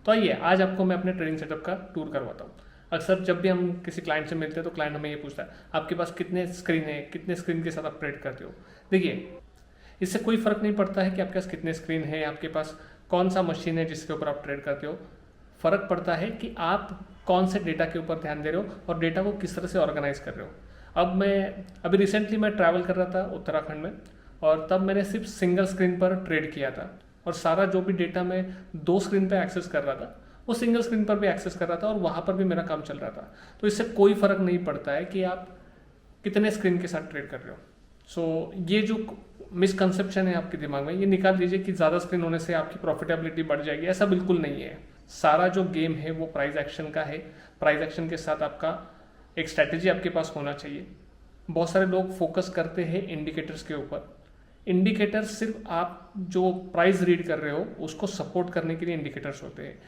तो आइए आज आपको मैं अपने ट्रेडिंग सेटअप का टूर करवाता हूँ। अक्सर जब भी हम किसी क्लाइंट से मिलते हैं तो क्लाइंट हमें ये पूछता है आपके पास कितने स्क्रीन है, कितने स्क्रीन के साथ आप ट्रेड करते हो। देखिए, इससे कोई फर्क नहीं पड़ता है कि आपके पास कितने स्क्रीन है, आपके पास कौन सा मशीन है जिसके ऊपर आप ट्रेड करते हो। फर्क पड़ता है कि आप कौन से डेटा के ऊपर ध्यान दे रहे हो और डेटा को किस तरह से ऑर्गेनाइज कर रहे हो। अभी रिसेंटली मैं ट्रैवल कर रहा था उत्तराखंड में, और तब मैंने सिर्फ सिंगल स्क्रीन पर ट्रेड किया था और सारा जो भी डेटा मैं दो स्क्रीन पे एक्सेस कर रहा था वो सिंगल स्क्रीन पर भी एक्सेस कर रहा था और वहाँ पर भी मेरा काम चल रहा था। तो इससे कोई फर्क नहीं पड़ता है कि आप कितने स्क्रीन के साथ ट्रेड कर रहे हो। ये जो मिसकंसेप्शन है आपके दिमाग में, ये निकाल दीजिए कि ज़्यादा स्क्रीन होने से आपकी प्रॉफिटेबिलिटी बढ़ जाएगी। ऐसा बिल्कुल नहीं है। सारा जो गेम है वो प्राइस एक्शन का है। प्राइस एक्शन के साथ आपका एक स्ट्रैटेजी आपके पास होना चाहिए। बहुत सारे लोग फोकस करते हैं इंडिकेटर्स के ऊपर। इंडिकेटर्स सिर्फ आप जो प्राइस रीड कर रहे हो उसको सपोर्ट करने के लिए इंडिकेटर्स होते हैं।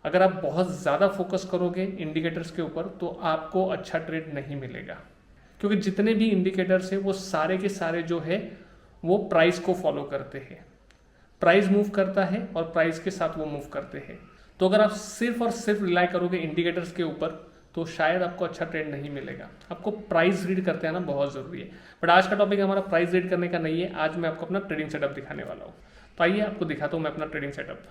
अगर आप बहुत ज़्यादा फोकस करोगे इंडिकेटर्स के ऊपर तो आपको अच्छा ट्रेड नहीं मिलेगा, क्योंकि जितने भी इंडिकेटर्स हैं वो सारे के सारे जो है वो प्राइस को फॉलो करते हैं। प्राइस मूव करता है और प्राइस के साथ वो मूव करते हैं। तो अगर आप सिर्फ और सिर्फ रिलाई करोगे इंडिकेटर्स के ऊपर तो शायद आपको अच्छा ट्रेड नहीं मिलेगा। आपको प्राइस रीड करते हैं ना, बहुत ज़रूरी है। बट आज का टॉपिक हमारा प्राइस रीड करने का नहीं है। आज मैं आपको अपना ट्रेडिंग सेटअप दिखाने वाला हूँ। तो आइए आपको दिखाता हूँ मैं अपना ट्रेडिंग सेटअप।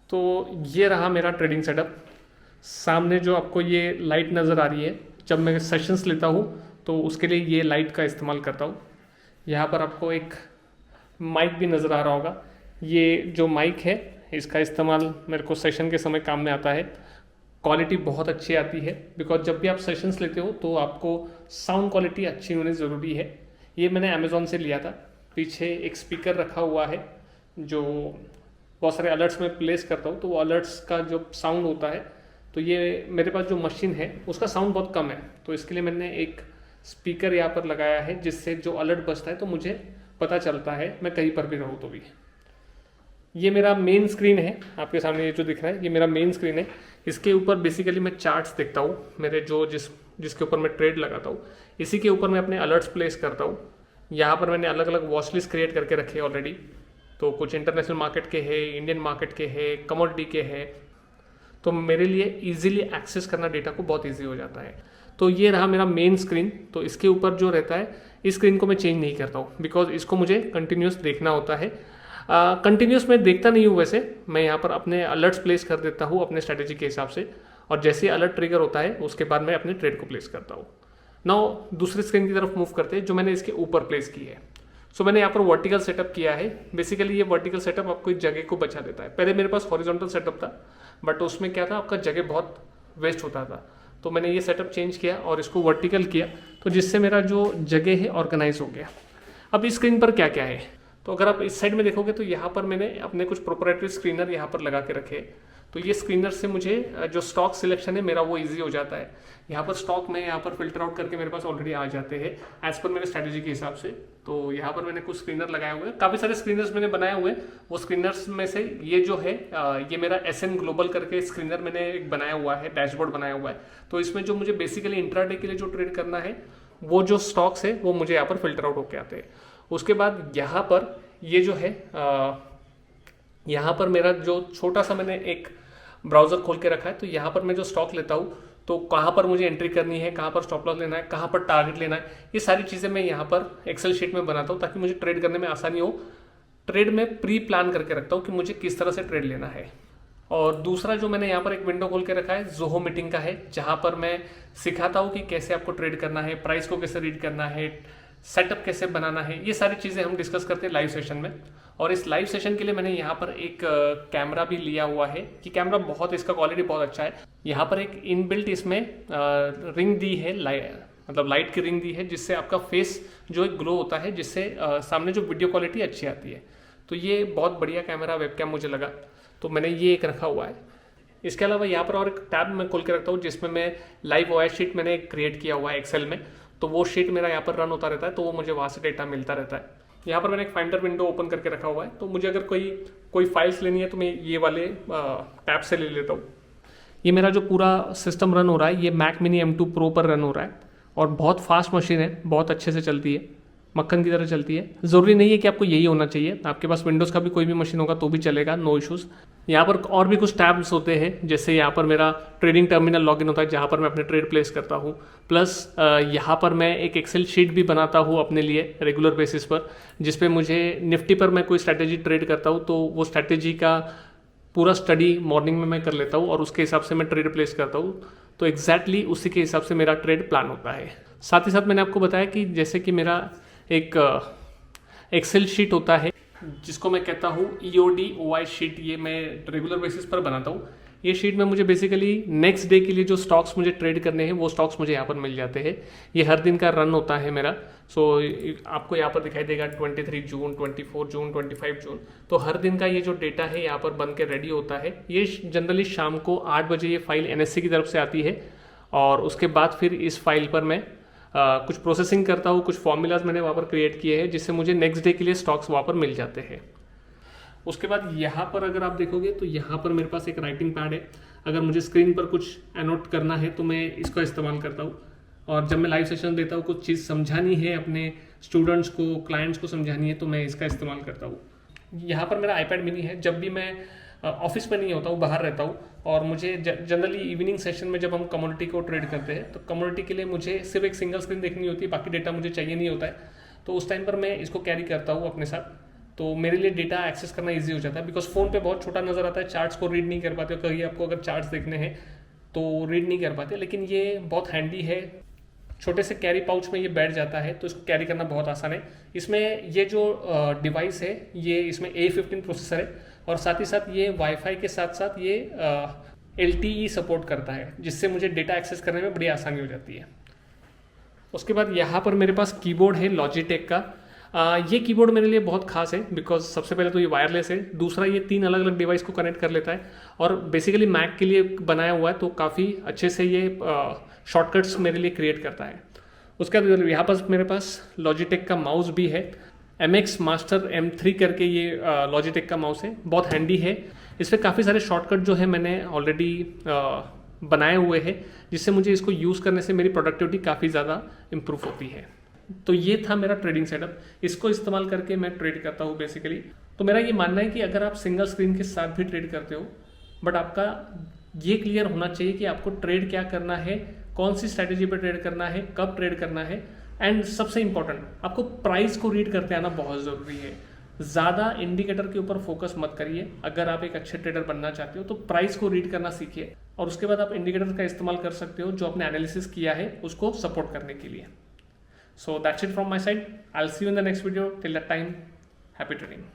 तो ये रहा मेरा ट्रेडिंग सेटअप। सामने जो आपको ये लाइट नज़र आ रही है, जब मैं सेशंस लेता हूँ तो उसके लिए ये लाइट का इस्तेमाल करता हूँ। यहाँ पर आपको एक माइक भी नज़र आ रहा होगा। ये जो माइक है इसका इस्तेमाल मेरे को सेशन के समय काम में आता है। क्वालिटी बहुत अच्छी आती है, बिकॉज जब भी आप सेशंस लेते हो तो आपको साउंड क्वालिटी अच्छी होनी ज़रूरी है। ये मैंने अमेज़ॉन से लिया था। पीछे एक स्पीकर रखा हुआ है जो बहुत सारे अलर्ट्स में प्लेस करता हूँ, तो वो अलर्ट्स का जो साउंड होता है, तो ये मेरे पास जो मशीन है उसका साउंड बहुत कम है, तो इसके लिए मैंने एक स्पीकर यहाँ पर लगाया है जिससे जो अलर्ट बजता है तो मुझे पता चलता है मैं कहीं पर भी रहूँ तो भी। ये मेरा मेन स्क्रीन है, आपके सामने ये जो दिख रहा है ये मेरा मेन स्क्रीन है। इसके ऊपर बेसिकली मैं चार्ट्स देखता हूँ, मेरे जो जिसके ऊपर मैं ट्रेड लगाता हूँ इसी के ऊपर मैं अपने अलर्ट्स प्लेस करता हूँ। यहाँ पर मैंने अलग अलग वॉच लिस्ट क्रिएट करके रखे हैं ऑलरेडी। तो कुछ इंटरनेशनल मार्केट के हैं, इंडियन मार्केट के हैं, कमोडिटी के हैं, तो मेरे लिए इजीली एक्सेस करना डेटा को बहुत इजी हो जाता है। तो ये रहा मेरा मेन स्क्रीन। तो इसके ऊपर जो रहता है इस स्क्रीन को मैं चेंज नहीं करता हूँ, बिकॉज इसको मुझे कंटिन्यूस देखना होता है। कंटिन्यूस मैं देखता नहीं हूँ वैसे, मैं यहाँ पर अपने अलर्ट्स प्लेस कर देता हूँ अपने स्ट्रैटेजी के हिसाब से, और जैसे अलर्ट ट्रिगर होता है उसके बाद मैं अपने ट्रेड को प्लेस करता हूँ। नाउ दूसरे स्क्रीन की तरफ मूव करते हैं जो मैंने इसके ऊपर प्लेस की है। सो मैंने यहाँ पर वर्टिकल सेटअप किया है। बेसिकली ये वर्टिकल सेटअप आपको इस जगह को बचा देता है। पहले मेरे पास हॉरिजॉन्टल सेटअप था, बट उसमें क्या था, आपका जगह बहुत वेस्ट होता था। तो मैंने ये सेटअप चेंज किया और इसको वर्टिकल किया, तो जिससे मेरा जो जगह है ऑर्गेनाइज हो गया। अब इस स्क्रीन पर क्या क्या है, तो अगर आप इस साइड में देखोगे तो यहाँ पर मैंने अपने कुछ प्रोप्राइटरी स्क्रीनर यहाँ पर लगा के रखे। तो ये स्क्रीनर से मुझे जो स्टॉक सिलेक्शन है मेरा वो इजी हो जाता है। यहाँ पर स्टॉक में यहाँ पर फिल्टर आउट करके मेरे पास ऑलरेडी आ जाते हैं एज पर मेरे स्ट्रैटेजी के हिसाब से। तो यहाँ पर मैंने कुछ स्क्रीनर लगाए हुए हैं, काफ़ी सारे स्क्रीनर्स मैंने बनाए हुए हैं। वो स्क्रीनर्स में से ये जो है ये मेरा SN ग्लोबल करके स्क्रीनर मैंने एक बनाया हुआ है, डैशबोर्ड बनाया हुआ है। तो इसमें जो मुझे बेसिकली इंट्राडे के लिए जो ट्रेड करना है वो जो स्टॉक्स है वो मुझे यहाँ पर फिल्टर आउट होके आते हैं। उसके बाद यहाँ पर ये जो है यहाँ पर मेरा जो छोटा सा मैंने एक ब्राउजर खोल के रखा है। तो यहाँ पर मैं जो स्टॉक लेता हूँ तो कहाँ पर मुझे एंट्री करनी है, कहाँ पर स्टॉप लॉस लेना है, कहाँ पर टारगेट लेना है, ये सारी चीज़ें मैं यहाँ पर एक्सेल शीट में बनाता हूँ ताकि मुझे ट्रेड करने में आसानी हो। ट्रेड में प्री प्लान करके रखता हूँ कि मुझे किस तरह से ट्रेड लेना है। और दूसरा जो मैंने यहाँ पर एक विंडो खोल के रखा है जोहो मीटिंग का है, जहाँ पर मैं सिखाता हूँ कि कैसे आपको ट्रेड करना है, प्राइस को कैसे रीड करना है, सेटअप कैसे बनाना है। ये सारी चीज़ें हम डिस्कस करते हैं लाइव सेशन में। और इस लाइव सेशन के लिए मैंने यहाँ पर एक कैमरा भी लिया हुआ है कि कैमरा बहुत, इसका क्वालिटी बहुत अच्छा है। यहाँ पर एक इनबिल्ट इसमें रिंग दी है, मतलब लाइट की रिंग दी है, जिससे आपका फेस जो एक ग्लो होता है, जिससे सामने जो वीडियो क्वालिटी अच्छी आती है। तो ये बहुत बढ़िया कैमरा वेबकैम मुझे लगा, तो मैंने ये एक रखा हुआ है। इसके अलावा यहाँ पर और एक टैब मैं खोल के रखता हूँ जिसमें मैं लाइव OS शीट मैंने क्रिएट किया हुआ है एक्सेल में। तो वो शीट मेरा यहाँ पर रन होता रहता है, तो वो मुझे वहाँ से डेटा मिलता रहता है। यहाँ पर मैंने एक फाइंडर विंडो ओपन करके रखा हुआ है, तो मुझे अगर कोई फाइल्स लेनी है तो मैं ये वाले टैब से ले लेता हूँ। ये मेरा जो पूरा सिस्टम रन हो रहा है ये मैक मिनी M2 Pro पर रन हो रहा है। और बहुत फास्ट मशीन है, बहुत अच्छे से चलती है, मक्खन की तरह चलती है। ज़रूरी नहीं है कि आपको यही होना चाहिए, आपके पास विंडोज़ का भी कोई भी मशीन होगा तो भी चलेगा, नो इश्यूज़। यहाँ पर और भी कुछ टैब्स होते हैं, जैसे यहाँ पर मेरा ट्रेडिंग टर्मिनल लॉगिन होता है जहाँ पर मैं अपने ट्रेड प्लेस करता हूँ। प्लस यहाँ पर मैं एक एक्सेल शीट भी बनाता हूँ अपने लिए रेगुलर बेसिस पर, जिस पे मुझे निफ्टी पर मैं कोई स्ट्रैटेजी ट्रेड करता हूँ तो वो स्ट्रैटेजी का पूरा स्टडी मॉर्निंग में मैं कर लेता हूँ और उसके हिसाब से मैं ट्रेड प्लेस करता हूँ। तो एग्जैक्टली उसी के हिसाब से मेरा ट्रेड प्लान होता है। साथ ही साथ मैंने आपको बताया कि जैसे कि मेरा एक एक्सेल शीट होता है जिसको मैं कहता हूँ EODOI शीट, ये मैं रेगुलर बेसिस पर बनाता हूँ। ये शीट में मुझे बेसिकली नेक्स्ट डे के लिए जो स्टॉक्स मुझे ट्रेड करने हैं वो स्टॉक्स मुझे यहाँ पर मिल जाते हैं। ये हर दिन का रन होता है मेरा। सो आपको यहाँ पर दिखाई देगा 23 जून, 24 जून, 25 जून। तो हर दिन का ये जो डेटा है यहाँ पर बन के रेडी होता है। ये जनरली शाम को 8 बजे ये फाइल NSE की तरफ से आती है और उसके बाद फिर इस फाइल पर मैं कुछ प्रोसेसिंग करता हूँ, कुछ फॉर्मूलाज मैंने वहाँ पर क्रिएट किए हैं जिससे मुझे नेक्स्ट डे के लिए स्टॉक्स वहाँ पर मिल जाते हैं। उसके बाद यहाँ पर अगर आप देखोगे तो यहाँ पर मेरे पास एक राइटिंग पैड है। अगर मुझे स्क्रीन पर कुछ एनोट करना है तो मैं इसका इस्तेमाल करता हूँ, और जब मैं लाइव सेशन देता हूँ कुछ चीज़ समझानी है अपने स्टूडेंट्स को, क्लाइंट्स को समझानी है तो मैं इसका इस्तेमाल करता हूँ। यहाँ पर मेरा iPad मिनी है। जब भी मैं ऑफिस में नहीं होता हूँ, बाहर रहता हूँ, और मुझे जनरली इवनिंग सेशन में जब हम कमोडिटी को ट्रेड करते हैं तो कमोडिटी के लिए मुझे सिर्फ एक सिंगल स्क्रीन देखनी होती है, बाकी डेटा मुझे चाहिए नहीं होता है। तो उस टाइम पर मैं इसको कैरी करता हूँ अपने साथ, तो मेरे लिए डेटा एक्सेस करना ईजी हो जाता है। बिकॉज फ़ोन पे बहुत छोटा नज़र आता है, चार्ट्स को रीड नहीं कर पाते हो, कहीं आपको अगर चार्ट्स देखने हैं तो रीड नहीं कर पाते, लेकिन ये बहुत हैंडी है। छोटे से कैरी पाउच में ये बैठ जाता है तो इसको कैरी करना बहुत आसान है। इसमें ये जो डिवाइस है ये इसमें A15 प्रोसेसर है, और साथ ही साथ ये वाईफाई के साथ साथ ये LTE सपोर्ट करता है, जिससे मुझे डेटा एक्सेस करने में बड़ी आसानी हो जाती है। उसके बाद यहाँ पर मेरे पास कीबोर्ड है लॉजिटेक का। ये कीबोर्ड मेरे लिए बहुत खास है बिकॉज सबसे पहले तो ये वायरलेस है, दूसरा ये 3 अलग अलग डिवाइस को कनेक्ट कर लेता है, और बेसिकली मैक के लिए बनाया हुआ है तो काफ़ी अच्छे से ये शॉर्टकट्स मेरे लिए क्रिएट करता है। उसके बाद यहाँ पर मेरे पास लॉजिटेक का माउस भी है, MX मास्टर M3 करके ये लॉजिटेक का माउस है, बहुत हैंडी है। इस पर काफ़ी सारे शॉर्टकट जो है मैंने ऑलरेडी बनाए हुए हैं, जिससे मुझे इसको यूज़ करने से मेरी प्रोडक्टिविटी काफ़ी ज़्यादा इम्प्रूव होती है। तो ये था मेरा ट्रेडिंग सेटअप, इसको इस्तेमाल करके मैं ट्रेड करता हूँ बेसिकली। तो मेरा ये मानना है कि अगर आप सिंगल स्क्रीन के साथ भी ट्रेड करते हो, बट आपका ये क्लियर होना चाहिए कि आपको ट्रेड क्या करना है, कौन सी स्ट्रैटेजी पे ट्रेड करना है, कब ट्रेड करना है, एंड सबसे इंपॉर्टेंट आपको प्राइस को रीड करते आना बहुत ज़रूरी है। ज़्यादा इंडिकेटर के ऊपर फोकस मत करिए। अगर आप एक अच्छे ट्रेडर बनना चाहते हो तो प्राइस को रीड करना सीखिए, और उसके बाद आप इंडिकेटर का इस्तेमाल कर सकते हो जो आपने एनालिसिस किया है उसको सपोर्ट करने के लिए। So that's it from my side. I'll see you in the next video. Till that time, happy trading.